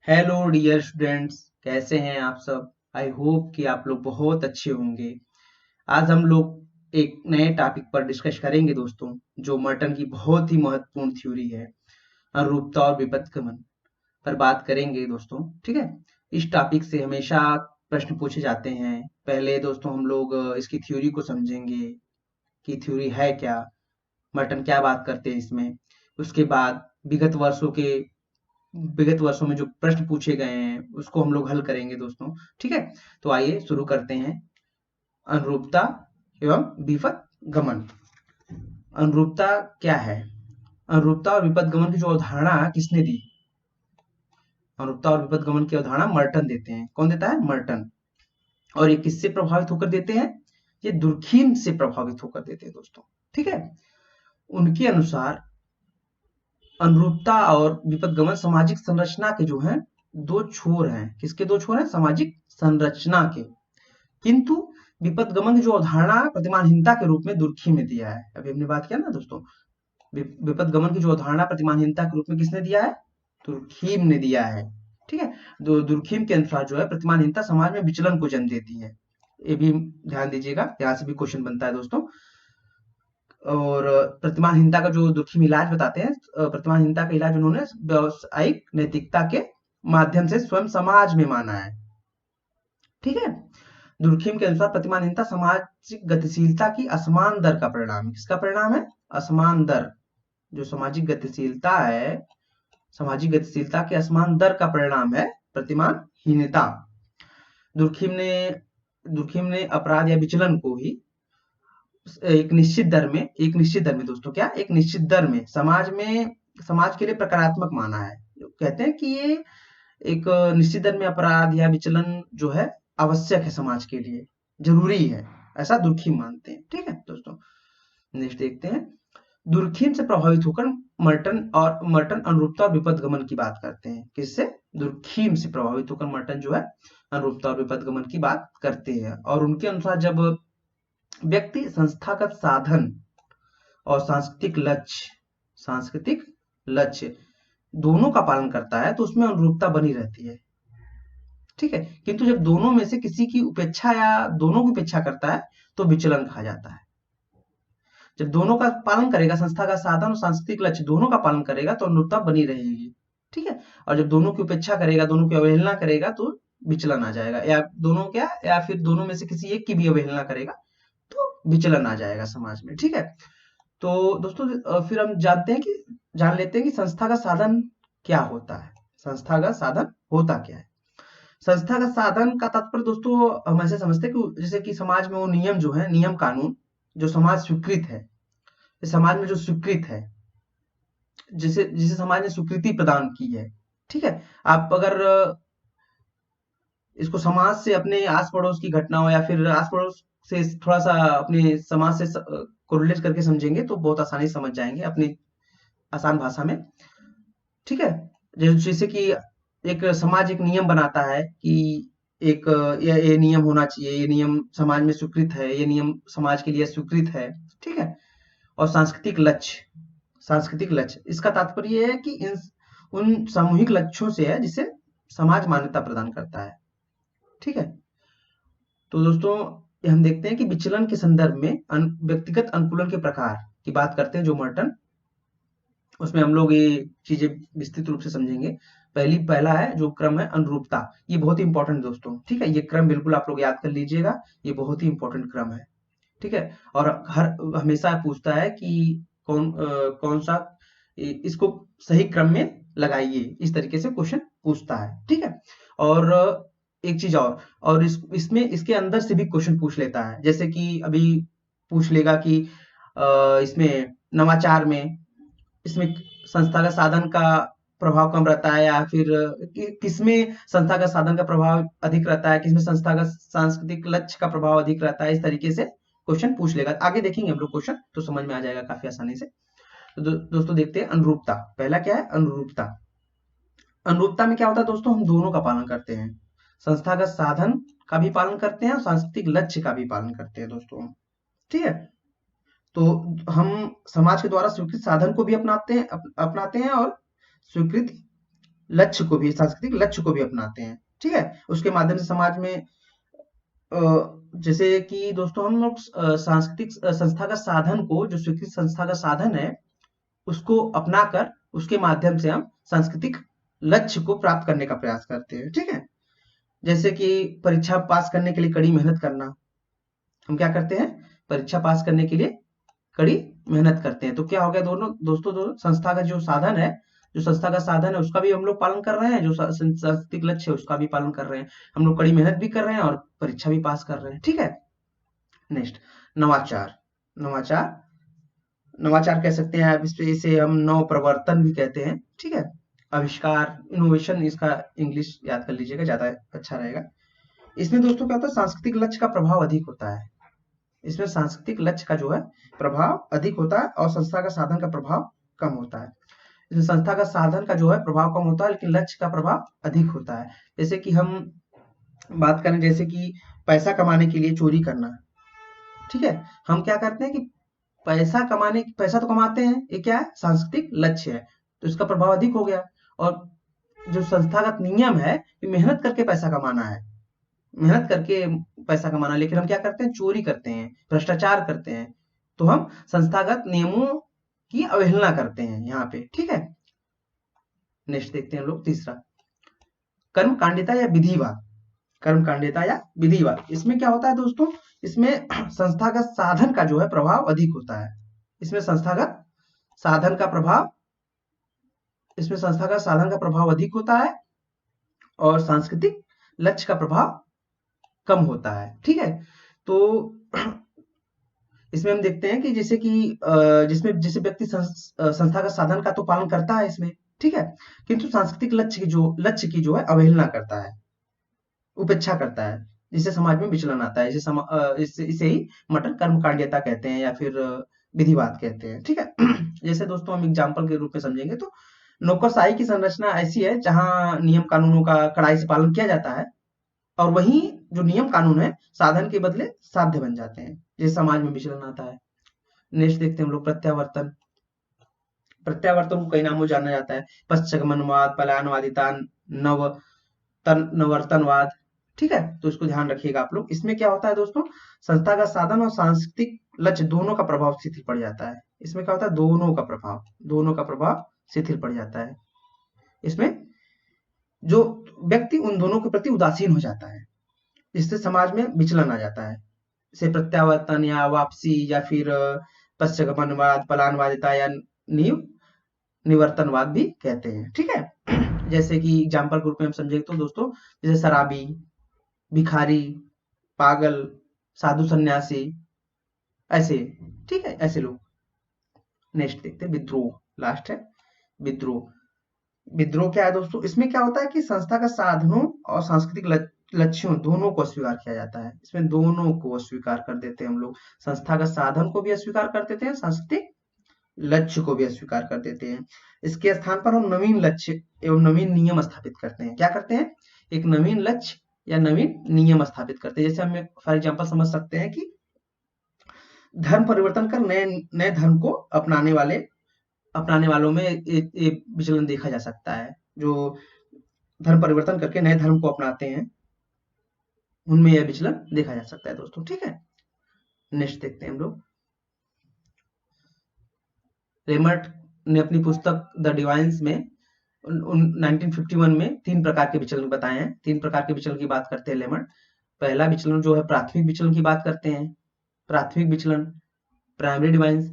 Hello dear students, कैसे हैं आप सब। आई होप कि आप लोग बहुत अच्छे होंगे। आज हम लोग एक नए टॉपिक पर डिस्कस करेंगे दोस्तों, जो मर्टन की बहुत ही महत्वपूर्ण थ्योरी है, अनुरूपता और विपथगमन पर बात करेंगे दोस्तों। ठीक है। इस टॉपिक से हमेशा प्रश्न पूछे जाते हैं। पहले दोस्तों हम लोग इसकी थ्योरी को समझेंगे कि थ्योरी है क्या, मर्टन क्या बात करते हैं इसमें। उसके बाद विगत वर्षों में जो प्रश्न पूछे गए हैं उसको हम लोग हल करेंगे दोस्तों। ठीक है। तो आइए शुरू करते हैं। अनुरूपता एवं विपथ गमन। अनुरूपता क्या है? अनुरूपता और विपथ गमन की जो अवधारणा किसने दी? अनुरूपता और विपथ गमन की अवधारणा मर्टन देते हैं। कौन देता है? मर्टन। और ये किससे प्रभावित होकर देते हैं? ये दुर्खीम से प्रभावित होकर देते हैं दोस्तों। ठीक है। उनके अनुसार अनुरूपता और विपथगमन सामाजिक संरचना के जो हैं दो छोर हैं। किसके दो छोर हैं? सामाजिक संरचना के। किंतु विपथगमन की जो अवधारणा प्रतिमानहीनता के रूप में दुर्खी में दिया है। अभी हमने बात किया ना दोस्तों, विपथगमन की जो अवधारणा प्रतिमानहीनता के रूप में किसने दिया है? दुर्खीम ने दिया है। ठीक है। दुर्खीम के अनुसार जो है प्रतिमानहीनता समाज में विचलन को जन्म देती है। ये भी ध्यान दीजिएगा, यहाँ से भी क्वेश्चन बनता है दोस्तों। और प्रतिमानहीनता का जो दुर्खीम इलाज बताते हैं, प्रतिमानहीनता का इलाज उन्होंने व्यावसायिक नैतिकता के माध्यम से स्वयं समाज में माना है। ठीक है। दुर्खीम के अनुसार प्रतिमानहीनता सामाजिक गतिशीलता की असमान दर का परिणाम है। किसका परिणाम है? असमान दर। जो सामाजिक गतिशीलता है, सामाजिक गतिशीलता के असमान दर का परिणाम है प्रतिमानहीनता। दुर्खीम ने अपराध या विचलन को ही एक निश्चित दर में दोस्तों, क्या एक निश्चित दर में समाज के लिए प्रकारात्मक माना है। कहते हैं कि ये एक निश्चित दर में अपराध या विचलन जो है आवश्यक है, समाज के लिए जरूरी है, ऐसा दुर्खीम मानते हैं। ठीक है दोस्तों। नेक्स्ट देखते हैं। दुर्खीम से प्रभावित होकर मर्टन अनुरूपता और विपथगमन की बात करते हैं। किससे? दुर्खीम से प्रभावित होकर मर्टन जो है अनुरूपता और विपथगमन की बात करते हैं। और उनके अनुसार जब व्यक्ति संस्थागत साधन और सांस्कृतिक लक्ष्य दोनों का पालन करता है तो उसमें अनुरूपता बनी रहती है। ठीक है। किंतु जब दोनों में से किसी की उपेक्षा या दोनों की उपेक्षा करता है तो विचलन कहा जाता है। जब दोनों का पालन करेगा, संस्था का साधन और सांस्कृतिक लक्ष्य दोनों का पालन करेगा तो अनुरूपता बनी रहेगी। ठीक है। और जब दोनों की उपेक्षा करेगा, दोनों की अवहेलना करेगा तो विचलन आ जाएगा, या फिर दोनों में से किसी एक की भी अवहेलना करेगा तो विचलन आ जाएगा समाज में। ठीक है। तो दोस्तों फिर हम जान लेते हैं कि संस्थागत साधन क्या होता है। संस्थागत साधन होता क्या है? संस्थागत साधन का तात्पर्य दोस्तों हम ऐसे समझते हैं कि जैसे कि समाज में वो नियम जो है, नियम कानून जो समाज स्वीकृत है, समाज में जो स्वीकृत है, जिसे जिसे समाज ने स्वीकृति प्रदान की है। ठीक है। आप अगर इसको समाज से अपने आस पड़ोस की घटनाओं या फिर आस पड़ोस से थोड़ा सा अपने समाज से कोरिलेट करके समझेंगे तो बहुत आसानी से समझ जाएंगे अपनी आसान भाषा में। ठीक है। जैसे कि एक समाज एक नियम बनाता है कि एक ये नियम होना चाहिए, ये नियम समाज में स्वीकृत है, ये नियम समाज के लिए स्वीकृत है। ठीक है। और सांस्कृतिक लक्ष्य इसका तात्पर्य ये है कि इन उन सामूहिक लक्ष्यों से है जिसे समाज मान्यता प्रदान करता है। ठीक है। तो दोस्तों हम देखते हैं कि विचलन के संदर्भ में व्यक्तिगत अनुकूलन के प्रकार की बात करते हैं जो मर्टन, उसमें हम लोग ये चीजें विस्तृत रूप से समझेंगे। पहला है जो क्रम है अनुरूपता। ये बहुत ही इंपॉर्टेंट दोस्तों। ठीक है। ये क्रम बिल्कुल आप लोग याद कर लीजिएगा, ये बहुत ही इंपॉर्टेंट क्रम है। ठीक है। और हमेशा पूछता है कि कौन सा इसको सही क्रम में लगाइए, इस तरीके से क्वेश्चन पूछता है। ठीक है। और एक चीज और इसमें इसके अंदर से भी क्वेश्चन पूछ लेता है। जैसे कि अभी पूछ लेगा कि इसमें नवाचार में, इसमें संस्था का साधन का प्रभाव कम रहता है, या फिर किसमें संस्था का साधन का प्रभाव अधिक रहता है, किसमें संस्था का सांस्कृतिक लक्ष्य का प्रभाव अधिक रहता है। इस तरीके से क्वेश्चन पूछ लेगा। आगे देखेंगे हम लोग क्वेश्चन तो समझ में आ जाएगा काफी आसानी से। तो दोस्तों देखते हैं अनुरूपता। पहला क्या है? अनुरूपता। अनुरूपता में क्या होता है दोस्तों? हम दोनों का पालन करते हैं, संस्थागत साधन का भी पालन करते हैं और सांस्कृतिक लक्ष्य का भी पालन करते हैं दोस्तों। ठीक है। तो हम समाज के द्वारा स्वीकृत साधन को भी अपनाते हैं और स्वीकृत लक्ष्य को भी, सांस्कृतिक लक्ष्य को भी अपनाते हैं। ठीक है, उसके माध्यम से समाज में जैसे कि दोस्तों हम लोग सांस्कृतिक संस्था का साधन को, जो स्वीकृत संस्था का साधन है, उसको अपनाकर उसके माध्यम से हम सांस्कृतिक लक्ष्य को प्राप्त करने का प्रयास करते हैं। ठीक है, जैसे कि परीक्षा पास करने के लिए कड़ी मेहनत करना। हम क्या करते हैं, परीक्षा पास करने के लिए कड़ी मेहनत करते हैं। तो क्या हो गया दोनों दोस्तों, दोनों संस्था का जो साधन है, जो संस्था का साधन है उसका भी हम लोग पालन कर रहे हैं, जो सांस्कृतिक लक्ष्य है उसका भी पालन कर रहे हैं। हम लोग कड़ी मेहनत भी कर रहे हैं और परीक्षा भी पास कर रहे हैं। ठीक है, नेक्स्ट, नवाचार। नवाचार, नवाचार कह सकते हैं आप इसे हम नव प्रवर्तन भी कहते हैं। ठीक है, आविष्कार, इनोवेशन, इसका इंग्लिश याद कर लीजिएगा, ज्यादा अच्छा रहेगा। इसमें दोस्तों क्या होता है, सांस्कृतिक लक्ष्य का प्रभाव अधिक होता है। इसमें सांस्कृतिक लक्ष्य का जो है प्रभाव अधिक होता है और संस्था का साधन का प्रभाव कम होता है। इसमें संस्था का साधन का जो है प्रभाव कम होता है, लेकिन लक्ष्य का प्रभाव अधिक होता है। जैसे कि हम बात करें, जैसे कि पैसा कमाने के लिए चोरी करना। ठीक है, हम क्या करते हैं कि पैसा तो कमाते हैं, ये क्या है, सांस्कृतिक लक्ष्य है, तो इसका प्रभाव अधिक हो गया। और जो संस्थागत नियम है कि मेहनत करके पैसा कमाना है, मेहनत करके पैसा कमाना, लेकिन हम क्या करते हैं, चोरी करते हैं, भ्रष्टाचार करते हैं, तो हम संस्थागत नियमों की अवहेलना करते हैं यहाँ पे। ठीक है, नेक्स्ट देखते हैं लोग, तीसरा, कर्मकांडिता या विधिवाद। कर्मकांडिता या विधिवाद, इसमें क्या होता है दोस्तों, इसमें संस्थागत साधन का जो है प्रभाव अधिक होता है। इसमें संस्थागत साधन का प्रभाव, इसमें संस्थागत साधन का प्रभाव अधिक होता है और सांस्कृतिक लक्ष्य का प्रभाव कम होता है। ठीक है, तो इसमें हम देखते हैं कि जैसे कि जिसमें जैसे व्यक्ति संस्था का साधन का तो पालन करता है इसमें, ठीक है, किंतु सांस्कृतिक लक्ष्य की जो है अवहेलना करता है, उपेक्षा करता है, जिससे समाज में विचलन आता है। इसे ही मटर कर्मकांडिता कहते हैं या फिर विधिवाद कहते हैं। ठीक है, जैसे दोस्तों हम एग्जाम्पल के रूप में समझेंगे तो नौकरशाही की संरचना ऐसी है जहां नियम कानूनों का कड़ाई से पालन किया जाता है और वहीं जो नियम कानून है साधन के बदले साध्य बन जाते हैं, जिससे समाज में विचलन आता है। नेक्स्ट देखते हैं हम लोग, प्रत्यावर्तन। प्रत्यावर्तन को कई नामों जाना जाता है, पश्चगमनवाद, पलायनवादिता, नवर्तनवाद। ठीक है, तो इसको ध्यान रखिएगा आप लोग। इसमें क्या होता है दोस्तों, संस्था का साधन और सांस्कृतिक लक्ष्य दोनों का प्रभाव शिथिल पड़ जाता है। इसमें क्या होता है, दोनों का प्रभाव शिथिल पड़ जाता है। इसमें जो व्यक्ति उन दोनों के प्रति उदासीन हो जाता है, इससे समाज में विचलन आ जाता है। इसे प्रत्यावर्तन या वापसी या फिर पश्चगमनवाद, पलायनवादिता या निवर्तनवाद भी कहते हैं। ठीक है, जैसे कि एग्जाम्पल के रूप में हम समझे तो दोस्तों, जैसे शराबी, भिखारी, पागल, साधु सन्यासी, ऐसे। ठीक है, ऐसे लोग। नेक्स्ट देखते हैं, विद्रोह, लास्ट है विद्रोह। विद्रोह क्या है दोस्तों, इसमें क्या होता है कि संस्था का साधनों और सांस्कृतिक लक्ष्यों दोनों को अस्वीकार किया जाता है। इसमें दोनों को अस्वीकार कर देते हैं हम लोग, संस्था का साधन को भी अस्वीकार कर देते हैं, सांस्कृतिक लक्ष्य को भी अस्वीकार कर देते हैं। इसके स्थान पर हम नवीन लक्ष्य एवं नवीन नियम स्थापित करते हैं। क्या करते हैं, एक नवीन लक्ष्य या नवीन नियम स्थापित करते हैं। जैसे हम फॉर एग्जाम्पल समझ सकते हैं कि धर्म परिवर्तन कर नए नए धर्म को अपनाने वालों में एक विचलन देखा जा सकता है। जो धर्म परिवर्तन करके नए धर्म को अपनाते हैं उनमें यह विचलन देखा जा सकता है दोस्तों। ठीक है, नेक्स्ट देखते हैं हम लोग, रेमर्ट ने अपनी पुस्तक द डिवाइन्स में 1951 में 3 प्रकार के विचलन बताए हैं। 3 प्रकार के विचलन की बात करते हैं लेमर्ट। पहला विचलन जो है प्राथमिक विचलन की बात करते हैं, प्राथमिक विचलन, प्राइमरी डिवाइन्स,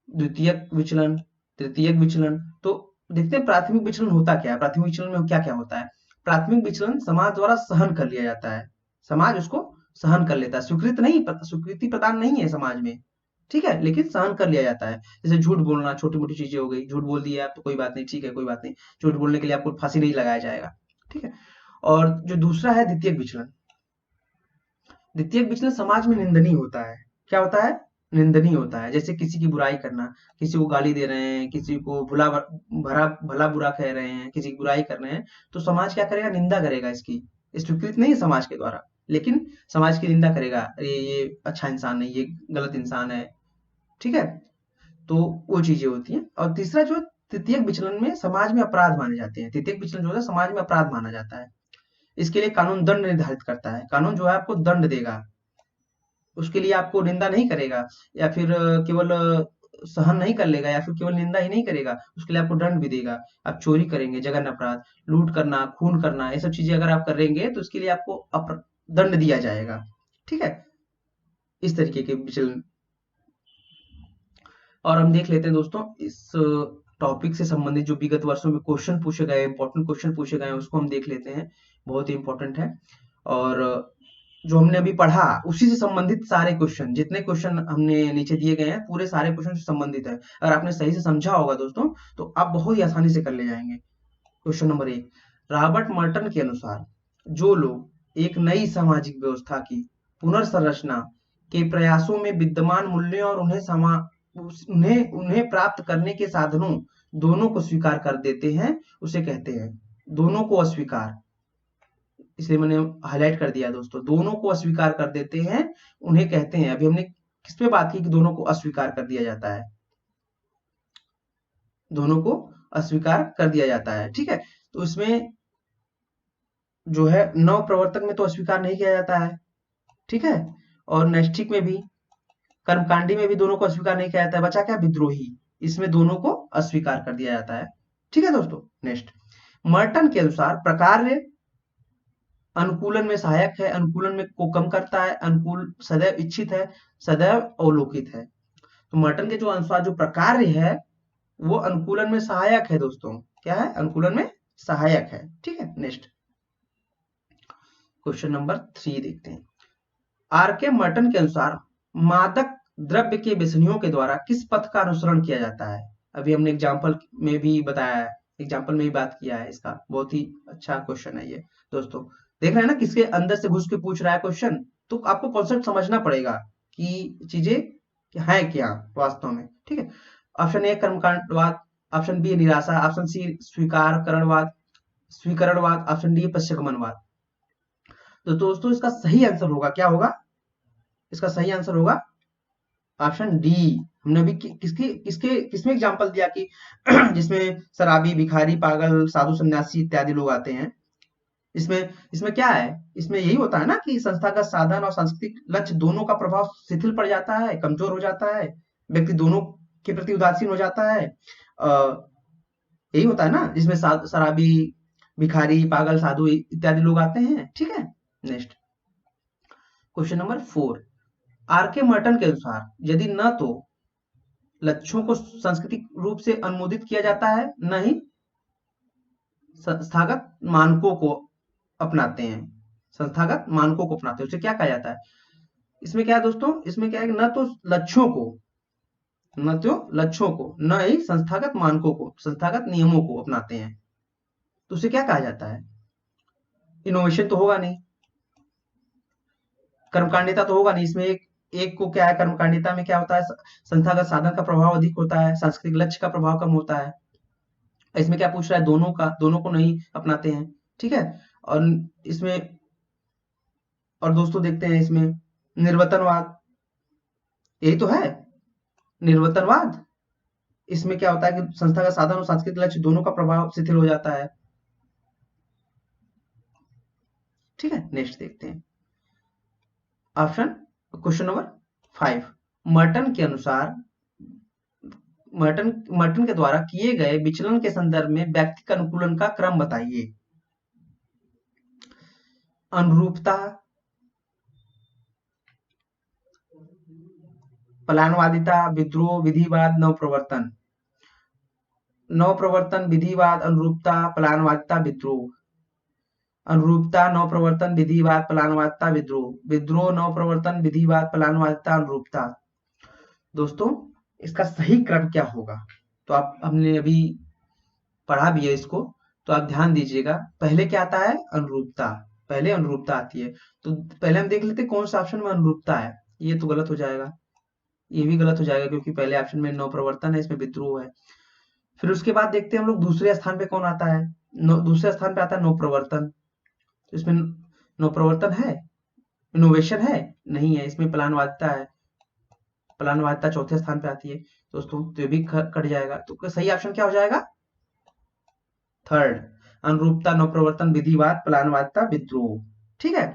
द्वितीयक विचलन, तृतीयक विचलन। तो देखते हैं प्राथमिक विचलन होता क्या है, प्राथमिक विचलन में क्या क्या होता है। प्राथमिक विचलन समाज द्वारा सहन कर लिया जाता है, समाज उसको सहन कर लेता है, स्वीकृति प्रदान नहीं है समाज में, ठीक है, लेकिन सहन कर लिया जाता है। जैसे झूठ बोलना, छोटी मोटी चीजें हो गई, झूठ बोल दिया तो कोई बात नहीं, ठीक है, कोई बात नहीं, झूठ बोलने के लिए आपको फांसी नहीं लगाया जाएगा। ठीक है, और जो दूसरा है द्वितीयक विचलन। द्वितीयक विचलन समाज में निंदनीय होता है। क्या होता है, निंदनीय होता है। जैसे किसी की बुराई करना, किसी को गाली दे रहे हैं, किसी को भला बुरा कह रहे हैं, किसी की बुराई कर रहे हैं, तो समाज क्या करेगा, निंदा करेगा इसकी। स्वीकृत नहीं है समाज के द्वारा, लेकिन समाज की निंदा करेगा, ये अच्छा इंसान नहीं, ये गलत इंसान है। ठीक है, तो वो चीजें होती हैं। और तीसरा जो तृतीयक विचलन में समाज में अपराध माने जाते हैं। तृतीयक विचलन जो होता है समाज में अपराध माना जाता है। इसके लिए कानून दंड निर्धारित करता है। कानून जो है आपको दंड देगा, उसके लिए आपको निंदा नहीं करेगा, या फिर केवल सहन नहीं कर लेगा, या फिर केवल निंदा ही नहीं करेगा, उसके लिए आपको दंड भी देगा। आप चोरी करेंगे, जघन्य अपराध, लूट करना, खून करना, ये सब चीजें अगर आप करेंगे तो उसके लिए आपको दंड दिया जाएगा। ठीक है, इस तरीके के विचलन। और हम देख लेते हैं दोस्तों इस टॉपिक से संबंधित जो विगत वर्षों में क्वेश्चन पूछे गए, इंपॉर्टेंट क्वेश्चन पूछे गए हैं, उसको हम देख लेते हैं। बहुत ही इंपॉर्टेंट है। और जो हमने अभी पढ़ा उसी से संबंधित सारे क्वेश्चन, जितने क्वेश्चन हमने नीचे दिए गए हैं पूरे सारे क्वेश्चन से संबंधित है। अगर आपने सही से समझा होगा दोस्तों तो आप बहुत ही आसानी से कर ले जाएंगे। क्वेश्चन नंबर 1, रॉबर्ट मर्टन के अनुसार जो लोग एक नई सामाजिक व्यवस्था की पुनर्संरचना के प्रयासों में विद्यमान मूल्यों और उन्हें प्राप्त करने के साधनों दोनों को स्वीकार कर देते हैं, उसे कहते हैं। दोनों को अस्वीकार, इसलिए मैंने हाईलाइट कर दिया दोस्तों, दोनों को अस्वीकार कर देते हैं उन्हें कहते हैं। अभी हमने किस पे बात की कि दोनों को अस्वीकार कर दिया जाता है, दोनों को अस्वीकार कर दिया जाता है। ठीक है, तो इसमें जो है नव प्रवर्तक में तो अस्वीकार नहीं किया जाता है। ठीक है, और नैष्ठिक में भी, कर्मकांडी में भी दोनों को अस्वीकार नहीं किया जाता है। बचा क्या, विद्रोही, इसमें दोनों को अस्वीकार कर दिया जाता है। ठीक है दोस्तों, नेक्स्ट, मर्टन के अनुसार प्रकार्य अनुकूलन में सहायक है, अनुकूलन में को कम करता है, अनुकूल सदैव इच्छित है, सदैव अवलोकित है। तो मर्टन के जो अनुसार जो प्रकार्य है वो अनुकूलन में सहायक है दोस्तों। क्या है, अनुकूलन में सहायक है। ठीक है, नेक्स्ट क्वेश्चन नंबर 3 देखते हैं। आर के मर्टन के अनुसार मादक द्रव्य के व्यसनियों के द्वारा किस पथ का अनुसरण किया जाता है? अभी हमने एग्जाम्पल में भी बताया है, एग्जाम्पल में भी बात किया है इसका। बहुत ही अच्छा क्वेश्चन है ये दोस्तों। देख रहे हैं ना, किसके अंदर से घुस के पूछ रहा है क्वेश्चन, तो आपको कॉन्सेप्ट समझना पड़ेगा कि चीजें है क्या वास्तव में। ठीक है, ऑप्शन ए कर्मकांडवाद, ऑप्शन बी निराशा, ऑप्शन सी स्वीकरणवाद, ऑप्शन डी पश्चगमनवाद। तो दोस्तों इसका सही आंसर होगा, क्या होगा, इसका सही आंसर होगा ऑप्शन डी। हमने अभी किसमें एग्जांपल दिया कि जिसमें शराबी, भिखारी, पागल, साधु, सन्यासी इत्यादि लोग आते हैं। इसमें क्या है, इसमें यही होता है ना कि संस्थागत साधन और सांस्कृतिक लक्ष्य दोनों का प्रभाव शिथिल पड़ जाता है, कमजोर हो जाता है, व्यक्ति दोनों के प्रति उदासीन हो जाता है। यही होता है ना, जिसमें शराबी, भिखारी, पागल, साधु इत्यादि लोग आते हैं। ठीक है, नेक्स्ट क्वेश्चन नंबर 4, आर के मर्टन के अनुसार यदि न तो लक्ष्यों को सांस्कृतिक रूप से अनुमोदित किया जाता है, न ही संस्थागत मानकों को अपनाते हैं, संस्थागत मानकों को अपनाते हैं, उसे क्या कहा जाता है? इसमें क्या है दोस्तों, इसमें क्या है, न तो लक्ष्यों को, न ही संस्थागत मानकों को, संस्थागत नियमों को अपनाते हैं, तो उसे क्या कहा जाता है? इनोवेशन तो होगा नहीं, कर्मकांडिता तो होगा नहीं। इसमें एक को क्या है, कर्मकांडिता में क्या होता है, संस्थागत साधन का प्रभाव अधिक होता है, सांस्कृतिक लक्ष्य का प्रभाव कम होता है। इसमें क्या पूछ रहा है, दोनों को नहीं अपनाते हैं। ठीक है, और इसमें और दोस्तों देखते हैं इसमें निर्वतनवाद, यही तो है निर्वतनवाद। इसमें क्या होता है कि संस्थागत साधन और सांस्कृतिक लक्ष्य दोनों का प्रभाव शिथिल हो जाता है। ठीक है, नेक्स्ट देखते हैं ऑप्शन, क्वेश्चन नंबर 5, मर्टन के अनुसार, मर्टन के द्वारा किए गए विचलन के संदर्भ में व्यक्ति का अनुकूलन का क्रम बताइए। अनुरूपता, पलायनवादिता, विद्रोह, विधिवाद, नवप्रवर्तन। नवप्रवर्तन, विधिवाद, अनुरूपता, पलायनवादिता, विद्रोह। अनुरूपता, नवप्रवर्तन, विधिवाद, पलायनवादिता, विद्रोह। विद्रोह, नवप्रवर्तन, विधिवाद, पलायनवादिता, अनुरूपता। दोस्तों इसका सही क्रम क्या होगा? तो हमने अभी पढ़ा भी है इसको, तो आप ध्यान दीजिएगा। पहले क्या आता है, अनुरूपता, पहले अनुरूपता आती है। तो पहले हम देख लेते कौन सा ऑप्शन में अनुरूपता है। ये तो गलत हो जाएगा, ये भी गलत हो जाएगा, क्योंकि पहले ऑप्शन में नवप्रवर्तन है, इसमें विद्रोह है। फिर उसके बाद देखते हैं हम लोग दूसरे स्थान पे कौन आता है। दूसरे स्थान पे आता है नवप्रवर्तन। तो इसमें नवप्रवर्तन है, इनोवेशन है, नहीं है। इसमें पलायनवादिता है, प्लानवादिता चौथे स्थान पे आती है दोस्तों, तो ये भी कट जाएगा। तो सही ऑप्शन क्या हो जाएगा? थर्ड, अनुरूपता, नवप्रवर्तन, विधिवाद, प्लानवादिता, विद्रोह। ठीक है,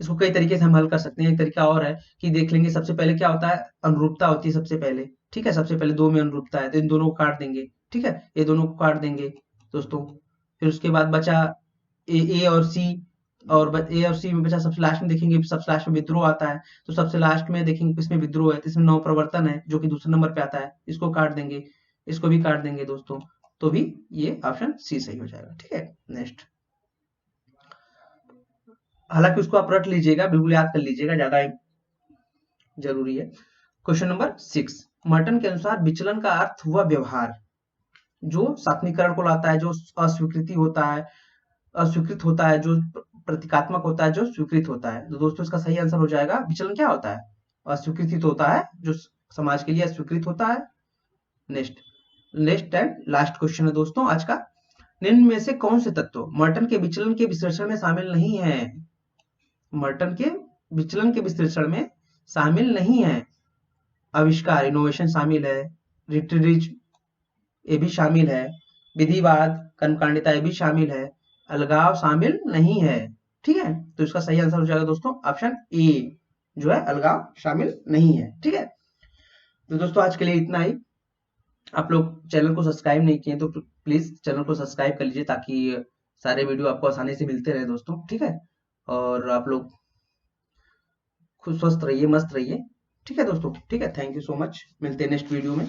इसको कई तरीके से हम हल कर सकते हैं। एक तरीका और है कि देख लेंगे, सबसे पहले क्या होता है, अनुरूपता होती है सबसे पहले। ठीक है, सबसे पहले दो में अनुरूपता है तो इन दोनों को काट देंगे। ठीक है, ये दोनों को काट देंगे दोस्तों। फिर उसके बाद बचा ए और सी, और ए और सी में बचा, सबसे लास्ट में देखेंगे, सबसे लास्ट में विद्रोह आता है, तो सबसे लास्ट में देखेंगे किसमें विद्रोह है, तो इसमें नवप्रवर्तन है जो कि दूसरे नंबर पे आता है, इसको काट देंगे, इसको भी काट देंगे दोस्तों, तो भी ये ऑप्शन सी सही हो जाएगा। ठीक है, नेक्स्ट, हालांकि उसको आप रट लीजिएगा, बिल्कुल याद कर लीजिएगा, ज्यादा जरूरी है। क्वेश्चन नंबर 6, मर्टन के अनुसार विचलन का अर्थ हुआ व्यवहार जो सात्विकरण को लाता है, जो अस्वीकृति होता है, अस्वीकृत होता है, जो प्रतीकात्मक होता है, जो स्वीकृत होता है। तो दोस्तों इसका सही आंसर हो जाएगा, विचलन क्या होता है? अस्वीकृत होता है, जो समाज के लिए अस्वीकृत होता है। Next, next and last question है दोस्तों आज का, निम्न में से कौन से तत्व मर्टन के विचलन के विश्लेषण में शामिल नहीं है? मर्टन के विचलन के विश्लेषण में शामिल नहीं है। आविष्कार, इनोवेशन शामिल है, रिट्रीज ये भी शामिल है, विधिवाद, कर्मकांडिता ये भी शामिल है, अलगाव शामिल नहीं है। ठीक है, तो इसका सही आंसर हो जाएगा दोस्तों ऑप्शन ए, जो है अलगाव शामिल नहीं है। ठीक है, तो दोस्तों आज के लिए इतना ही। आप लोग चैनल को सब्सक्राइब नहीं किए तो प्लीज चैनल को सब्सक्राइब कर लीजिए, ताकि सारे वीडियो आपको आसानी से मिलते रहे दोस्तों। ठीक है, और आप लोग खुद स्वस्थ रहिए, मस्त रहिए। ठीक है दोस्तों, ठीक है, थैंक यू सो मच, मिलते हैं नेक्स्ट वीडियो में।